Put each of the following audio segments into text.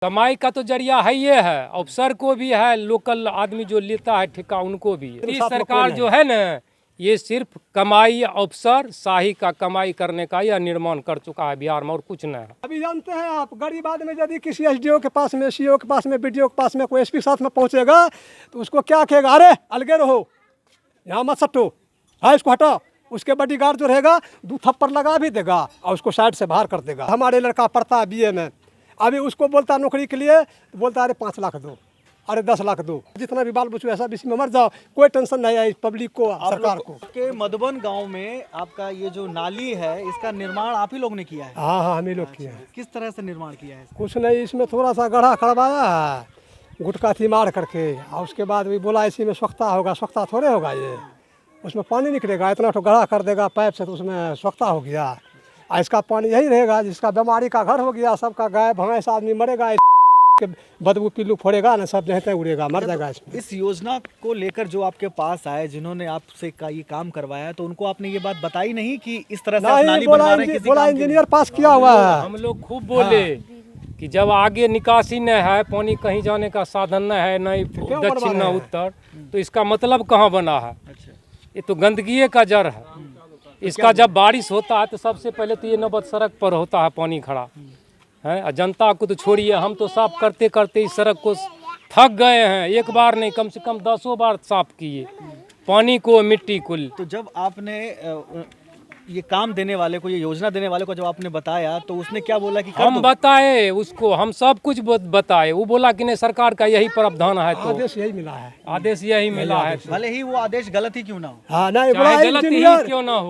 कमाई का तो जरिया है ये है, अफसर को भी है, लोकल आदमी जो लेता है ठेका उनको भी है। इस सरकार जो है ना, ये सिर्फ कमाई अफसर शाही का कमाई करने का यह निर्माण कर चुका है बिहार में, और कुछ नहीं है। अभी जानते हैं आप, गरीब आदमी यदि किसी एसडीओ के पास में, सीओ के पास में, बीडीओ के पास में, कोई एसपी साथ में पहुंचेगा तो उसको क्या कहेगा, अरे अलगे रहो, यहाँ मत सट्टो, हाँ इसको हटाओ। उसके बॉडीगार्ड जो रहेगा 2 थप्पड़ लगा भी देगा और उसको साइड से बाहर कर देगा। हमारे लड़का पढ़ता है बीए में, अभी उसको बोलता है नौकरी के लिए, तो बोलता है अरे 5 लाख दो, अरे 10 लाख दो। जितना भी बाल बच्चों ऐसा बीच में मर जाओ, कोई टेंशन नहीं है पब्लिक को, सरकार को। के मधुबन गांव में आपका ये जो नाली है, इसका निर्माण आप ही लोग ने किया है? हाँ, हम ही लोग किए हैं। किस तरह से निर्माण किया है? कुछ नहीं, इसमें थोड़ा सा गड्ढा खड़वाया है गुटका थी मार करके, और उसके बाद भी बोला इसी में स्वच्छता होगा। स्वच्छता थोड़े होगा, ये उसमें पानी निकलेगा, इतना तो गड्ढा कर देगा पाइप से तो उसमें स्वच्छता हो गया। और इसका पानी यही रहेगा जिसका बीमारी का घर हो गया, सबका गाय भैंस आदमी मरेगा, बदबू पिल्लू फोड़ेगा ना, सब जहते उड़ेगा, मर जाएगा इसमें। इस योजना को लेकर जो आपके पास आए, जिन्होंने आपसे ये काम करवाया, तो उनको आपने ये बात बताई नहीं कि इस तरह से आप नाली बनवा रहे हैं? किसी बोला इंजीनियर पास किया हुआ है। हम लोग खूब बोले कि जब आगे निकासी न है, पानी कहीं जाने का साधन न है, न दक्षिण न उत्तर, तो इसका मतलब कहाँ बना है? ये तो गंदगी का जड़ है। इसका जब बारिश होता है तो सबसे पहले तो ये नौबत सड़क पर होता है पानी खड़ा है। जनता को तो छोड़िए, हम तो साफ करते करते इस सड़क को थक गए हैं। एक बार नहीं, कम से कम 10 बार साफ किए, पानी को मिट्टी को। तो जब आपने ये काम देने वाले को, ये योजना देने वाले को जब आपने बताया, तो उसने क्या बोला कि हम बताए उसको, हम सब कुछ बताए। वो बोला कि नहीं सरकार का यही प्रावधान है, तो आदेश यही मिला है, आदेश यही मिला है। भले ही वो आदेश गलत ही क्यों ना हो। हाँ नहीं, बोला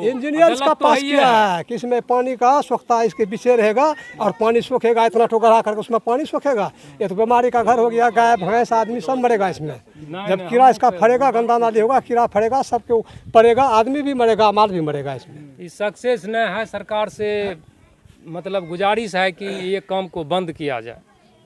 इंजीनियर इसका पास किया है कि इसमें पानी का स्वच्छता इसके पीछे रहेगा और पानी सूखेगा, इतना ठोकरा करके उसमें पानी सूखेगा। ये तो बीमारी का घर हो गया, गाय भैंस आदमी सब मरेगा इसमें। जब कीड़ा इसका फड़ेगा, गंदा नाली होगा, कीड़ा फड़ेगा, सबके पड़ेगा, आदमी भी मरेगा, माल भी मरेगा इसमें। सक्सेस न है। सरकार से मतलब गुजारिश है कि ये काम को बंद किया जाए,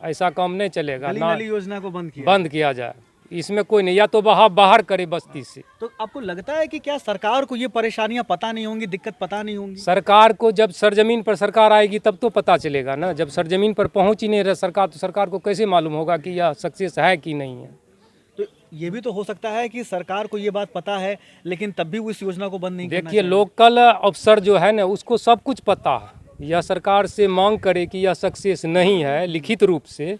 ऐसा काम नहीं चलेगा। नाली योजना को बंद किया जाए, इसमें कोई नहीं, या तो बाहर करे बस्ती से। तो आपको लगता है कि क्या सरकार को ये परेशानियां पता नहीं होंगी, दिक्कत पता नहीं होंगी? सरकार को जब सरजमीन पर सरकार आएगी तब तो पता चलेगा ना। जब सरजमीन पर पहुंच ही नहीं रहा सरकार, तो सरकार को कैसे मालूम होगा कि यह सक्सेस है कि नहीं है? तो ये भी तो हो सकता है कि सरकार को ये बात पता है, लेकिन तब भी वो इस योजना को बंद नहीं करना देखिए, लोकल अफसर जो है ना, उसको सब कुछ पता है। यह सरकार से मांग करे कि यह सक्सेस नहीं है लिखित रूप से,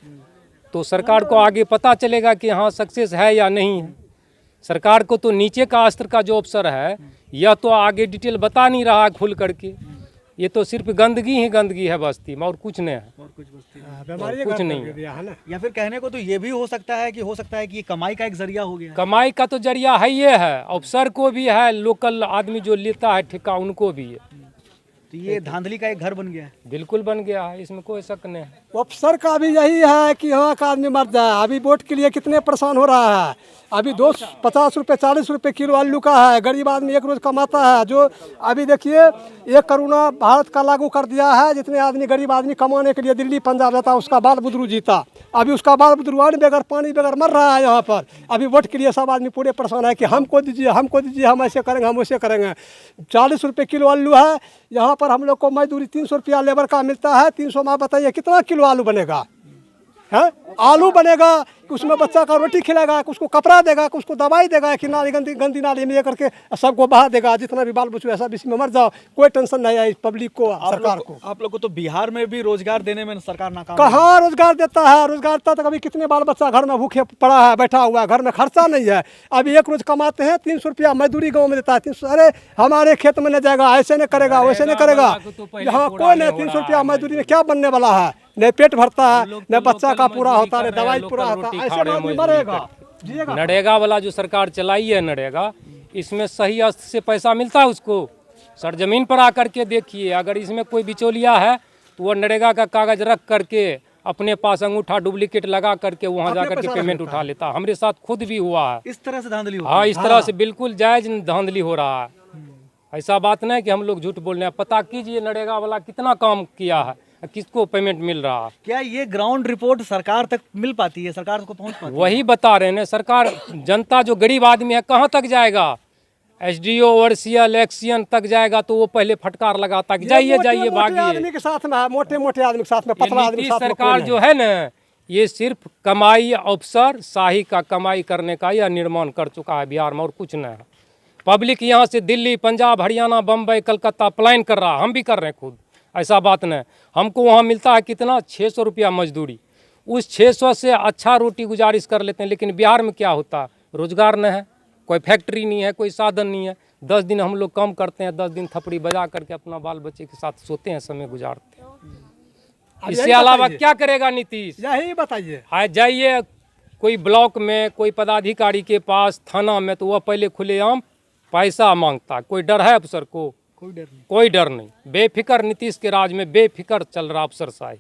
तो सरकार को आगे पता चलेगा कि हाँ सक्सेस है या नहीं है। सरकार को तो नीचे का स्तर का जो अफसर है, यह तो आगे डिटेल बता नहीं रहा खुल करके। ये तो सिर्फ गंदगी ही गंदगी है बस्ती में, और कुछ नहीं है, और कुछ बस्ती बीमारी कुछ नहीं है। या फिर कहने को तो ये भी हो सकता है कि ये कमाई का एक जरिया हो गया। कमाई का तो जरिया है ये है, अफसर को भी है, लोकल आदमी जो लेता है ठेका उनको भी है। तो ये धांधली का एक घर बन गया है। बिल्कुल बन गया है, इसमें कोई शक नहीं है। अफसर का भी यही है कि यहाँ का आदमी मर जाए। अभी वोट के लिए कितने परेशान हो रहा है। अभी 50 रुपये 40 रुपये किलो आलू का है, गरीब आदमी एक रोज कमाता है। जो अभी देखिए, ये कोरोना भारत का लागू कर दिया है, जितने आदमी गरीब आदमी कमाने के लिए दिल्ली पंजाब जाता है, उसका बाल बुदरू जीता। अभी उसका बाल बुदरू बगैर पानी बगैर मर रहा है यहाँ पर। अभी वोट के लिए सब आदमी पूरे परेशान है कि हमको दीजिए, हमको दीजिए, हम ऐसे करेंगे, हम वैसे करेंगे। 40 रुपये किलो आलू है यहाँ पर, हम लोग को मजदूरी 300 रुपया लेबर का मिलता है। 300 में बताइए कितना किलो आलू बनेगा? है आलू बनेगा कि उसमें बच्चा का रोटी खिलाएगा, कि उसको कपड़ा देगा, कि उसको दवाई देगा, कि नाली गंदी नाली में ये करके सबको बहा देगा। जितना भी बाल बच्चों ऐसा बीच में मर जाओ, कोई टेंशन नहीं है पब्लिक को, सरकार को। आप लोग को तो बिहार में भी रोजगार देने में सरकार नाकाम। कहाँ रोजगार देता है? रोजगार तक अभी कितने बाल बच्चा घर में भूखे पड़ा है, बैठा हुआ है, घर में खर्चा नहीं है। अभी एक रोज कमाते हैं 300 रुपया मजदूरी गाँव में देता है। 300, अरे हमारे खेत में नहीं जाएगा, ऐसे नहीं करेगा, वैसे नहीं करेगा। यहाँ कोई नहीं, 300 रुपया मजदूरी में क्या बनने वाला है? न पेट भरता है, न बच्चा का पूरा होता है, दवाई पूरा होता है, ऐसे आदमी मरेगा। नरेगा वाला जो सरकार चलाई है नरेगा, इसमें सही अर्थ से पैसा मिलता है उसको। सरजमीन पर आकर के देखिए, अगर इसमें कोई बिचौलिया है तो वो नरेगा का कागज रख करके अपने पास अंगूठा डुप्लीकेट लगा करके वहाँ जाकर के पेमेंट उठा लेता है। हमारे साथ खुद भी हुआ है। इस तरह से धांधली हो? हाँ, इस तरह से बिल्कुल जायज धांधली हो रहा है। ऐसा बात नहीं कि हम लोग झूठ बोल रहे हैं। पता कीजिए नरेगा वाला कितना काम किया है, किसको पेमेंट मिल रहा है। क्या ये ग्राउंड रिपोर्ट सरकार तक मिल पाती है, सरकार को पहुंच पाती है? वही बता रहे हैं सरकार। जनता जो गरीब आदमी है कहाँ तक जाएगा? एसडीओ वर्सियल एक्सियन तक जाएगा तो वो पहले फटकार लगाता कि जाइए जाइए भागिए। आदमी के साथ में, मोटे मोटे आदमी के साथ में, पतला आदमी के साथ में। सरकार जो है ना, ये सिर्फ कमाई अफसर शाही का कमाई करने का यह निर्माण कर चुका है बिहार में, और कुछ नहीं है। पब्लिक यहाँ से दिल्ली, पंजाब, हरियाणा, बम्बई, कलकत्ता प्लान कर रहा है, हम भी कर रहे हैं खुद, ऐसा बात नहीं। हमको वहाँ मिलता है कितना, 600 रुपया मजदूरी। उस 600 से अच्छा रोटी गुजारिश कर लेते हैं। लेकिन बिहार में क्या होता है, रोजगार नहीं है, कोई फैक्ट्री नहीं है, कोई साधन नहीं है। 10 दिन हम लोग काम करते हैं, 10 दिन थपड़ी बजा करके अपना बाल बच्चे के साथ सोते हैं, समय गुजारते हैं। इससे अलावा क्या करेगा नीतीश? यही बताइए। आज जाइए कोई ब्लॉक में, कोई पदाधिकारी के पास, थाना में, तो वह पहले खुलेआम पैसा मांगता है। कोई डर है अफसर को? कोई डर नहीं। कोई डर नहीं। बेफिक्र नीतीश के राज में बेफिक्र चल रहा अफसर शाही।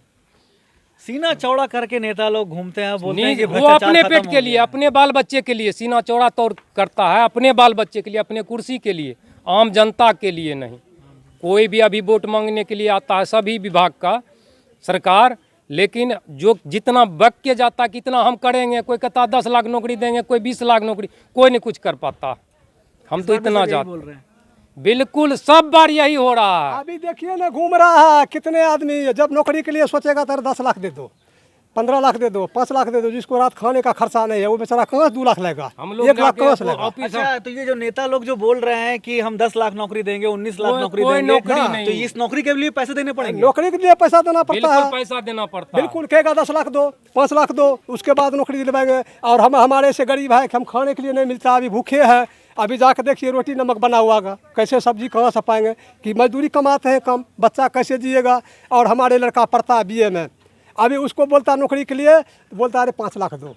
सीना चौड़ा करके नेता लोग घूमते हैं, बोलते हैं कि वो भ्रष्टाचार अपने खत्म पेट हो के लिए, गया। अपने बाल बच्चे के लिए सीना चौड़ा तौर करता है, अपने बाल बच्चे के लिए, अपने कुर्सी के लिए, आम जनता के लिए नहीं। कोई भी अभी वोट मांगने के लिए आता है, सभी विभाग का सरकार, लेकिन जो जितना बक के जाता कितना हम करेंगे, कोई कहता 10 लाख नौकरी देंगे, कोई 20 लाख नौकरी, कोई नहीं कुछ कर पाता। हम तो इतना बोल जाते, रहे हैं। बिल्कुल सब बार यही हो रहा है। अभी देखिए ना, घूम रहा है कितने आदमी, जब नौकरी के लिए सोचेगा तो 10 लाख दे दो, 15 लाख दे दो, 5 लाख दे दो। जिसको रात खाने का खर्चा नहीं है वो बेचारा कहाँ से 2 लाख लेगा, हम लोग 1 लाख कहाँ से लेगा? अच्छा, तो ये जो नेता लोग जो बोल रहे हैं कि हम 10 लाख नौकरी देंगे, 19 लाख नौकरी कोई देंगे, नौकरी हाँ, नहीं। तो इस नौकरी के लिए पैसे देने पड़ेंगे। नौकरी के लिए पैसा देना पड़ता बिल्कुल है, पैसा देना पड़ता है। बिल्कुल। कहेगा 10 लाख दो, 5 लाख दो, उसके बाद नौकरी दिलवाएंगे। और हम हमारे से गरीब है कि हम खाने के लिए नहीं मिलता, अभी भूखे हैं। अभी जाकर देखिए रोटी नमक बना हुआ होगा, कैसे सब्जी कहाँ से पाएंगे? कि मजदूरी कमाते हैं कम, बच्चा कैसे जिएगा? और हमारे लड़का पढ़ता है BA में, अभी उसको बोलता नौकरी के लिए, तो बोलता अरे 5 लाख दो,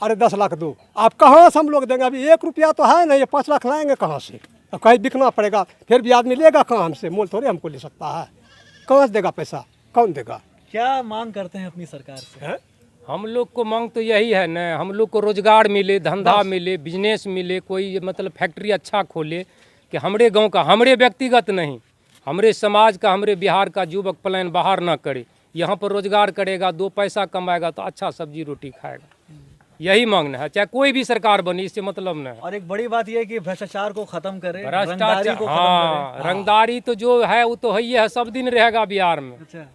अरे 10 लाख दो। आप कहाँ से हम लोग देंगे? अभी 1 रुपया तो है नहीं, 5 लाख लाएंगे कहाँ से? अब कहीं बिकना पड़ेगा, फिर भी आदमी लेगा कहाँ हमसे? मोल थोड़े हमको ले सकता है, कहाँ से देगा पैसा? कौन देगा? क्या मांग करते हैं अपनी सरकार से? है? हम लोग को मांग तो यही है न, हम लोग को रोजगार मिले, धंधा मिले, बिजनेस मिले, कोई मतलब फैक्ट्री अच्छा खोले, कि हमरे गांव का, हमरे व्यक्तिगत नहीं, हमरे समाज का, हमरे बिहार का युवक प्लान बाहर ना करे, यहाँ पर रोजगार करेगा, 2 पैसा कमाएगा तो अच्छा सब्जी रोटी खाएगा। यही मांगना है, चाहे कोई भी सरकार बनी, इससे मतलब न है। और एक बड़ी बात यह है कि भ्रष्टाचार को खत्म करे, रंगदारी भ्रष्टाचार, को खत्म हाँ, करे। रंगदारी तो जो है वो तो है, सब दिन रहेगा बिहार में। अच्छा,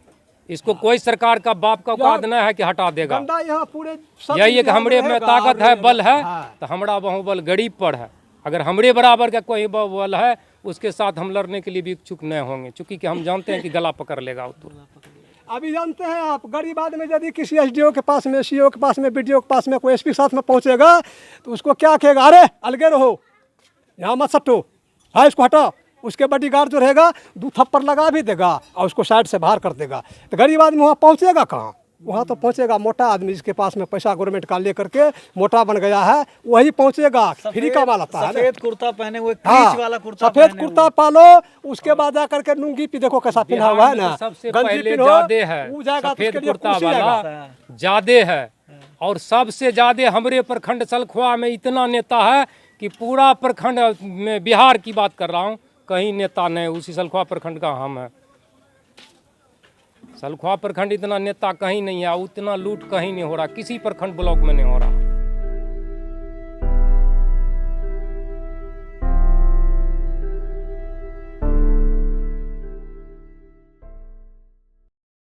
इसको कोई सरकार का बाप का औकात नहीं है कि हटा देगा। गंदा यहाँ पूरे सब यही है कि बिहार हमरे में रहेगा, ताकत है, बल है, हाँ। तो हमारा बाहुबल गरीब पर है। अगर हमरे बराबर का कोई बल है, उसके साथ हम लड़ने के लिए भी इच्छुक नहीं होंगे, चूंकि कि हम जानते हैं कि गला पकड़ लेगा वो तुरंत। अभी जानते हैं आप, गरीब आदमी यदि किसी SDO के पास में, CO के पास में, BDO के पास में, कोई SP के साथ में पहुंचेगा तो उसको क्या कहेगा? अरे अलगे रहो, यहाँ मत सटो, हाँ इसको हटाओ। उसके बॉडीगार्ड जो रहेगा 2 थप्पड़ लगा भी देगा और उसको साइड से बाहर कर देगा। तो गरीब आदमी वहाँ पहुँचेगा कहाँ? वहाँ तो पहुँचेगा मोटा आदमी, जिसके पास में पैसा गवर्नमेंट का ले करके मोटा बन गया है, वही पहुँचेगा। फ्री का माल आता है ना। सफेद कुर्ता पहने हुए, हाँ, क्रीच वाला कुर्ता सफेद पहने कुर्ता हुए। पालो, उसके बाद जा करके लुंगी भी देखो कैसा पिन्हा हुआ है बिहार में ना, तो सबसे गंजी पहले पिन्हो, ज्यादा है, वो जाएगा तो सफेद उसके लिए कुर्ता खुशी वाला आएगा। ज्यादा है। और सबसे ज्यादा हमरे प्रखंड सलखुआ में इतना नेता है कि पूरा प्रखंड में, बिहार की बात कर रहा हूँ, कहीं नेता नहीं, उसी सलखुआ प्रखंड का हम है। सलखुआ प्रखंड इतना नेता कहीं नहीं है, उतना लूट कहीं नहीं हो रहा, किसी प्रखंड ब्लॉक में नहीं हो रहा।